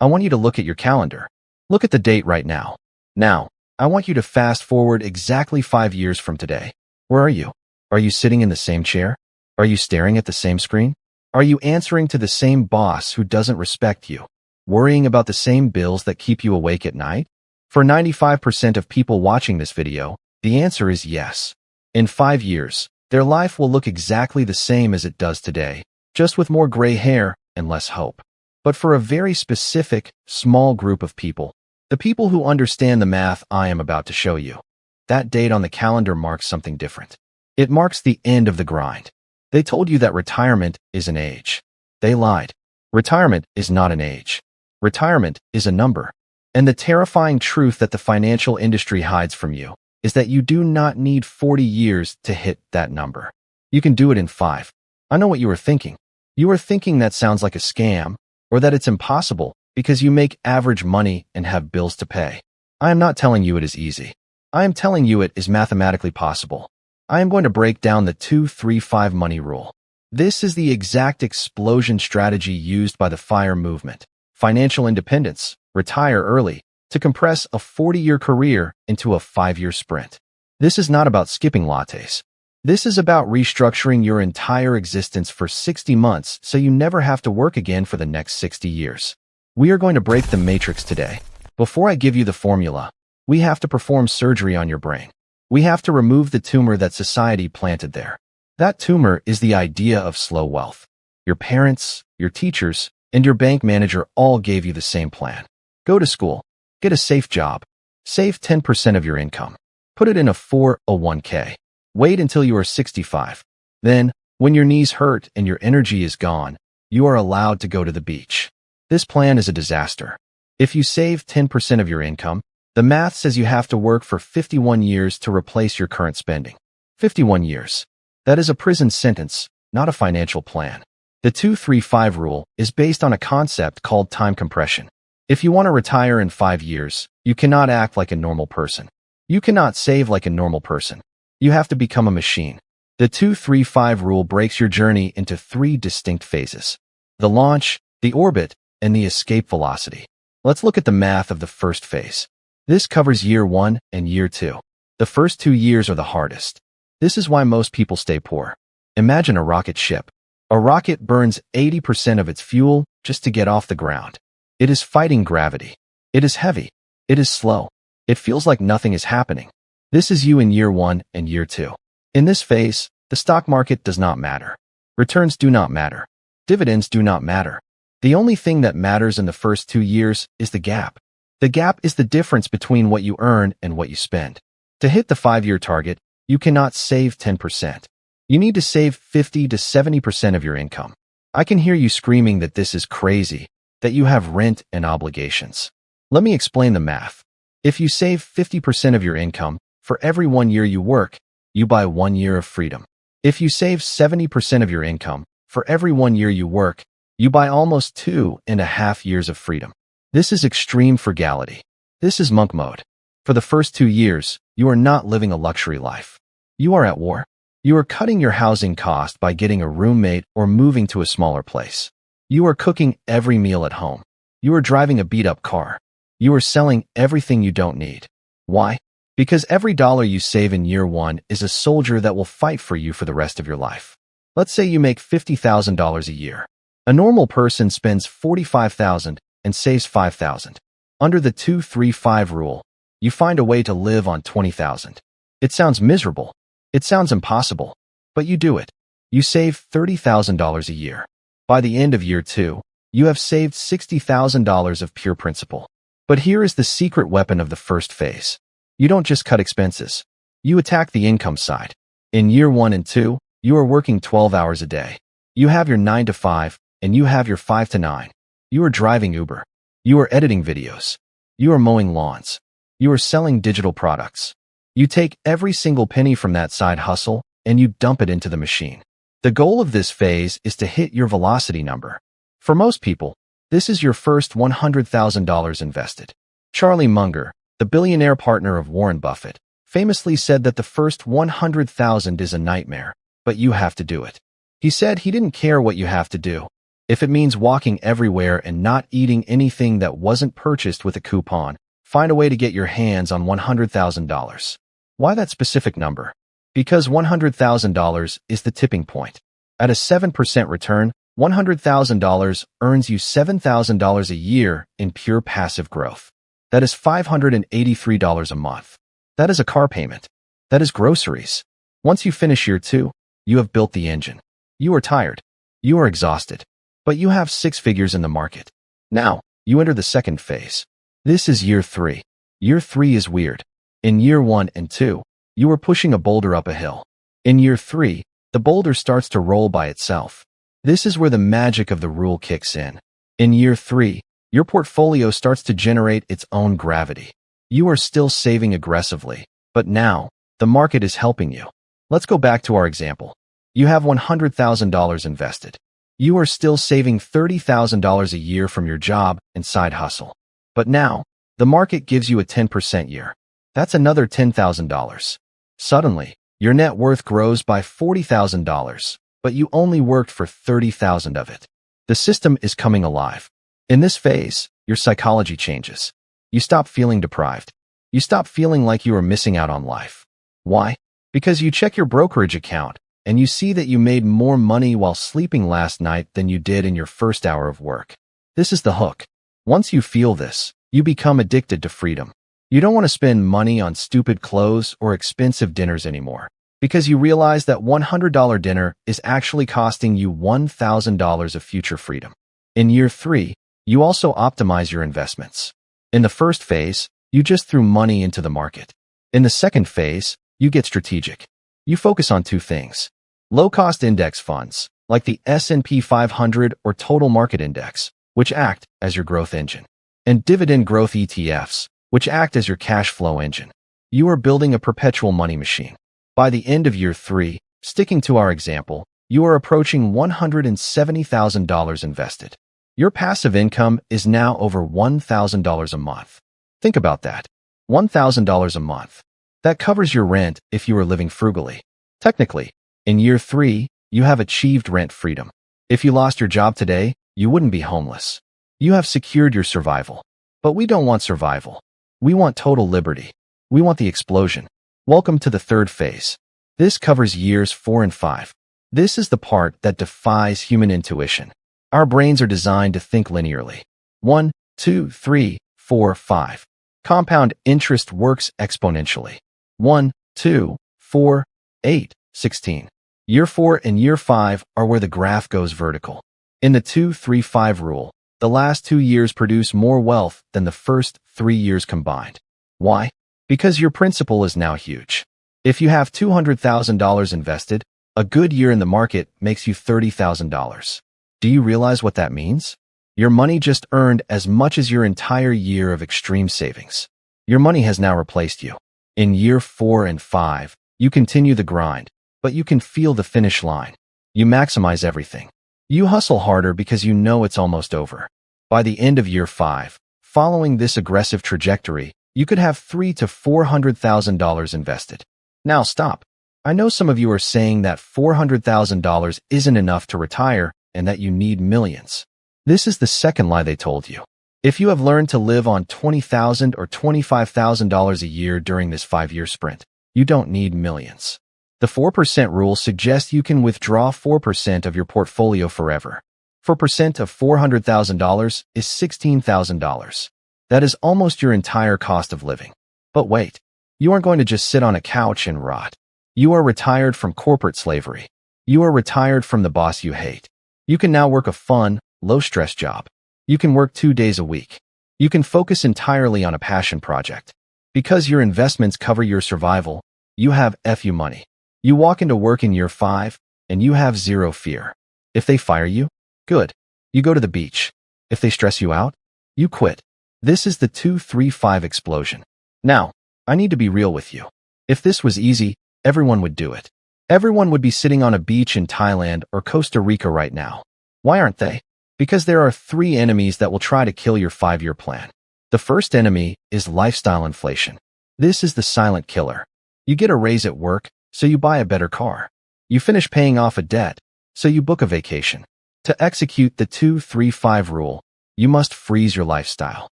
I want you to look at your calendar. Look at the date right now. Now, I want you to fast forward exactly 5 years from today. Where are you? Are you sitting in the same chair? Are you staring at the same screen? Are you answering to the same boss who doesn't respect you? Worrying about the same bills that keep you awake at night? For 95% of people watching this video, the answer is yes. In 5 years, their life will look exactly the same as it does today, just with more gray hair and less hope. But for a very specific, small group of people, the people who understand the math I am about to show you, that date on the calendar marks something different. It marks the end of the grind. They told you that retirement is an age. They lied. Retirement is not an age. Retirement is a number. And the terrifying truth that the financial industry hides from you is that you do not need 40 years to hit that number. You can do it in 5. I know what you were thinking. You were thinking that sounds like a scam, or that it's impossible because you make average money and have bills to pay. I am not telling you it is easy. I am telling you it is mathematically possible. I am going to break down the 2-3-5 money rule. This is the exact explosion strategy used by the FIRE movement, financial independence, retire early, to compress a 40-year career into a 5-year sprint. This is not about skipping lattes. This is about restructuring your entire existence for 60 months so you never have to work again for the next 60 years. We are going to break the matrix today. Before I give you the formula, we have to perform surgery on your brain. We have to remove the tumor that society planted there. That tumor is the idea of slow wealth. Your parents, your teachers, and your bank manager all gave you the same plan. Go to school. Get a safe job. Save 10% of your income. Put it in a 401k. Wait until you are 65. Then, when your knees hurt and your energy is gone, you are allowed to go to the beach. This plan is a disaster. If you save 10% of your income, the math says you have to work for 51 years to replace your current spending. 51 years. That is a prison sentence, not a financial plan. The 2-3-5 rule is based on a concept called time compression. If you want to retire in 5 years, you cannot act like a normal person. You cannot save like a normal person. You have to become a machine. The 2-3-5 rule breaks your journey into 3 distinct phases: the launch, the orbit, and the escape velocity. Let's look at the math of the first phase. This covers year 1 and year 2. The first 2 years are the hardest. This is why most people stay poor. Imagine a rocket ship. A rocket burns 80% of its fuel just to get off the ground. It is fighting gravity. It is heavy. It is slow. It feels like nothing is happening. This is you in year 1 and year 2. In this phase, the stock market does not matter. Returns do not matter. Dividends do not matter. The only thing that matters in the first 2 years is the gap. The gap is the difference between what you earn and what you spend. To hit the 5-year target, you cannot save 10%. You need to save 50 to 70% of your income. I can hear you screaming that this is crazy, that you have rent and obligations. Let me explain the math. If you save 50% of your income, for every 1 year you work, you buy 1 year of freedom. If you save 70% of your income, for every 1 year you work, you buy almost 2.5 years of freedom. This is extreme frugality. This is monk mode. For the first 2 years, you are not living a luxury life. You are at war. You are cutting your housing cost by getting a roommate or moving to a smaller place. You are cooking every meal at home. You are driving a beat-up car. You are selling everything you don't need. Why? Because every dollar you save in year 1 is a soldier that will fight for you for the rest of your life. Let's say you make $50,000 a year. A normal person spends $45,000 and saves $5,000. Under the 2-3-5 rule, you find a way to live on $20,000. It sounds miserable. It sounds impossible. But you do it. You save $30,000 a year. By the end of year 2, you have saved $60,000 of pure principal. But here is the secret weapon of the first phase. You don't just cut expenses. You attack the income side. In year 1 and 2, you are working 12 hours a day. You have your 9 to 5, and you have your 5 to 9. You are driving Uber. You are editing videos. You are mowing lawns. You are selling digital products. You take every single penny from that side hustle, and you dump it into the machine. The goal of this phase is to hit your velocity number. For most people, this is your first $100,000 invested. Charlie Munger, the billionaire partner of Warren Buffett, famously said that the first $100,000 is a nightmare, but you have to do it. He said he didn't care what you have to do. If it means walking everywhere and not eating anything that wasn't purchased with a coupon, find a way to get your hands on $100,000. Why that specific number? Because $100,000 is the tipping point. At a 7% return, $100,000 earns you $7,000 a year in pure passive growth. That is $583 a month. That is a car payment. That is groceries. Once you finish year 2, you have built the engine. You are tired. You are exhausted. But you have 6 figures in the market. Now, you enter the second phase. This is year 3. Year 3 is weird. In year 1 and 2, you are pushing a boulder up a hill. In year 3, the boulder starts to roll by itself. This is where the magic of the rule kicks in. In year 3, your portfolio starts to generate its own gravity. You are still saving aggressively, but now, the market is helping you. Let's go back to our example. You have $100,000 invested. You are still saving $30,000 a year from your job and side hustle. But now, the market gives you a 10% year. That's another $10,000. Suddenly, your net worth grows by $40,000, but you only worked for $30,000 of it. The system is coming alive. In this phase, your psychology changes. You stop feeling deprived. You stop feeling like you are missing out on life. Why? Because you check your brokerage account and you see that you made more money while sleeping last night than you did in your first hour of work. This is the hook. Once you feel this, you become addicted to freedom. You don't want to spend money on stupid clothes or expensive dinners anymore, because you realize that $100 dinner is actually costing you $1,000 of future freedom. In year 3, you also optimize your investments. In the first phase, you just threw money into the market. In the second phase, you get strategic. You focus on 2 things. Low-cost index funds, like the S&P 500 or Total Market Index, which act as your growth engine, and dividend growth ETFs, which act as your cash flow engine. You are building a perpetual money machine. By the end of year 3, sticking to our example, you are approaching $170,000 invested. Your passive income is now over $1,000 a month. Think about that. $1,000 a month. That covers your rent if you are living frugally. Technically, in year 3, you have achieved rent freedom. If you lost your job today, you wouldn't be homeless. You have secured your survival. But we don't want survival. We want total liberty. We want the explosion. Welcome to the third phase. This covers years 4 and 5. This is the part that defies human intuition. Our brains are designed to think linearly. 1, 2, 3, 4, 5. Compound interest works exponentially. 1, 2, 4, 8, 16. Year 4 and year 5 are where the graph goes vertical. In the 2, 3, 5 rule, the last 2 years produce more wealth than the first 3 years combined. Why? Because your principal is now huge. If you have $200,000 invested, a good year in the market makes you $30,000. Do you realize what that means? Your money just earned as much as your entire year of extreme savings. Your money has now replaced you. In year 4 and 5, you continue the grind, but you can feel the finish line. You maximize everything. You hustle harder because you know it's almost over. By the end of year 5, following this aggressive trajectory, you could have $300,000 to $400,000 invested. Now stop. I know some of you are saying that $400,000 isn't enough to retire and that you need millions. This is the second lie they told you. If you have learned to live on $20,000 or $25,000 a year during this 5-year sprint, you don't need millions. The 4% rule suggests you can withdraw 4% of your portfolio forever. 4% of $400,000 is $16,000. That is almost your entire cost of living. But wait, you aren't going to just sit on a couch and rot. You are retired from corporate slavery. You are retired from the boss you hate. You can now work a fun, low-stress job. You can work 2 days a week. You can focus entirely on a passion project. Because your investments cover your survival, you have FU money. You walk into work in year 5, and you have zero fear. If they fire you, good. You go to the beach. If they stress you out, you quit. This is the 2-3-5 explosion. Now, I need to be real with you. If this was easy, everyone would do it. Everyone would be sitting on a beach in Thailand or Costa Rica right now. Why aren't they? Because there are 3 enemies that will try to kill your 5-year plan. The first enemy is lifestyle inflation. This is the silent killer. You get a raise at work, so you buy a better car. You finish paying off a debt, so you book a vacation. To execute the 2-3-5 rule, you must freeze your lifestyle.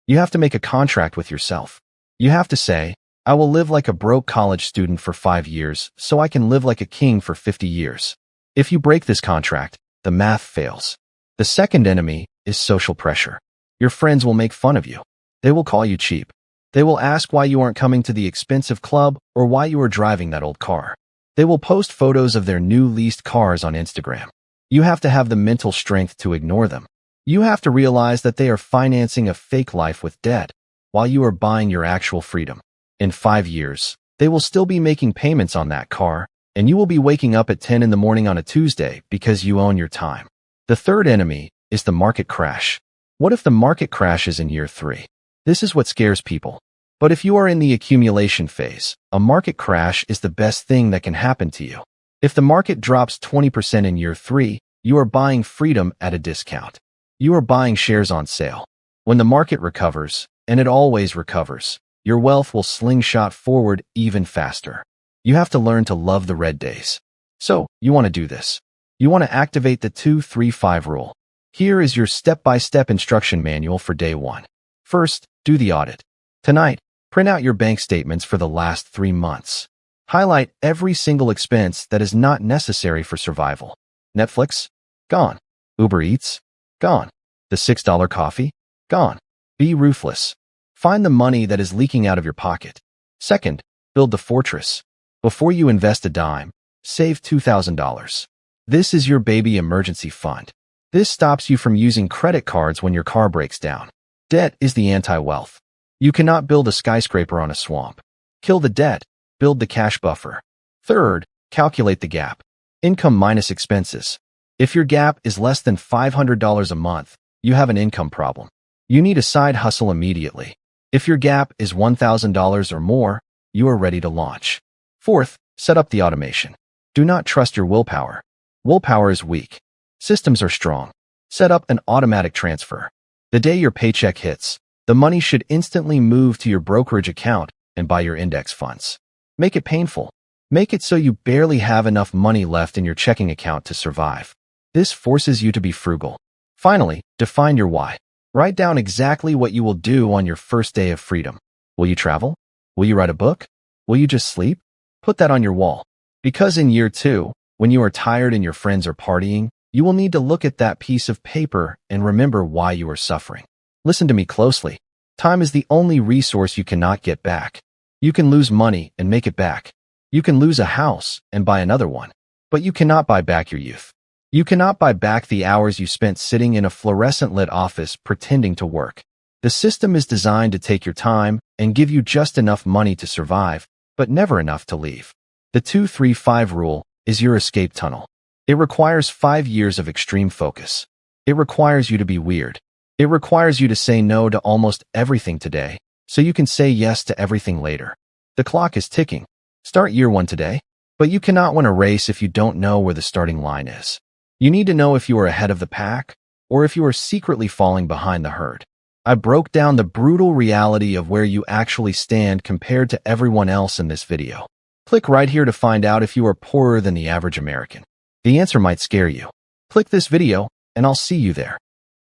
You have to make a contract with yourself. You have to say, I will live like a broke college student for 5 years so I can live like a king for 50 years. If you break this contract, the math fails. The second enemy is social pressure. Your friends will make fun of you. They will call you cheap. They will ask why you aren't coming to the expensive club or why you are driving that old car. They will post photos of their new leased cars on Instagram. You have to have the mental strength to ignore them. You have to realize that they are financing a fake life with debt while you are buying your actual freedom. In 5 years, they will still be making payments on that car, and you will be waking up at 10 in the morning on a Tuesday because you own your time. The third enemy is the market crash. What if the market crashes in year 3? This is what scares people. But if you are in the accumulation phase, a market crash is the best thing that can happen to you. If the market drops 20% in year 3, you are buying freedom at a discount. You are buying shares on sale. When the market recovers, and it always recovers, your wealth will slingshot forward even faster. You have to learn to love the red days. So, you want to do this. You want to activate the 2-3-5 rule. Here is your step-by-step instruction manual for day 1. First, do the audit. Tonight, print out your bank statements for the last 3 months. Highlight every single expense that is not necessary for survival. Netflix? Gone. Uber Eats? Gone. The $6 coffee? Gone. Be ruthless. Find the money that is leaking out of your pocket. Second, build the fortress. Before you invest a dime, save $2,000. This is your baby emergency fund. This stops you from using credit cards when your car breaks down. Debt is the anti-wealth. You cannot build a skyscraper on a swamp. Kill the debt. Build the cash buffer. Third, calculate the gap. Income minus expenses. If your gap is less than $500 a month, you have an income problem. You need a side hustle immediately. If your gap is $1,000 or more, you are ready to launch. Fourth, set up the automation. Do not trust your willpower. Willpower is weak. Systems are strong. Set up an automatic transfer. The day your paycheck hits, the money should instantly move to your brokerage account and buy your index funds. Make it painful. Make it so you barely have enough money left in your checking account to survive. This forces you to be frugal. Finally, define your why. Write down exactly what you will do on your first day of freedom. Will you travel? Will you write a book? Will you just sleep? Put that on your wall. Because in year 2, when you are tired and your friends are partying, you will need to look at that piece of paper and remember why you are suffering. Listen to me closely. Time is the only resource you cannot get back. You can lose money and make it back. You can lose a house and buy another one. But you cannot buy back your youth. You cannot buy back the hours you spent sitting in a fluorescent-lit office pretending to work. The system is designed to take your time and give you just enough money to survive, but never enough to leave. The 2-3-5 rule is your escape tunnel. It requires 5 years of extreme focus. It requires you to be weird. It requires you to say no to almost everything today, so you can say yes to everything later. The clock is ticking. Start year 1 today. But you cannot win a race if you don't know where the starting line is. You need to know if you are ahead of the pack or if you are secretly falling behind the herd. I broke down the brutal reality of where you actually stand compared to everyone else in this video. Click right here to find out if you are poorer than the average American. The answer might scare you. Click this video, and I'll see you there.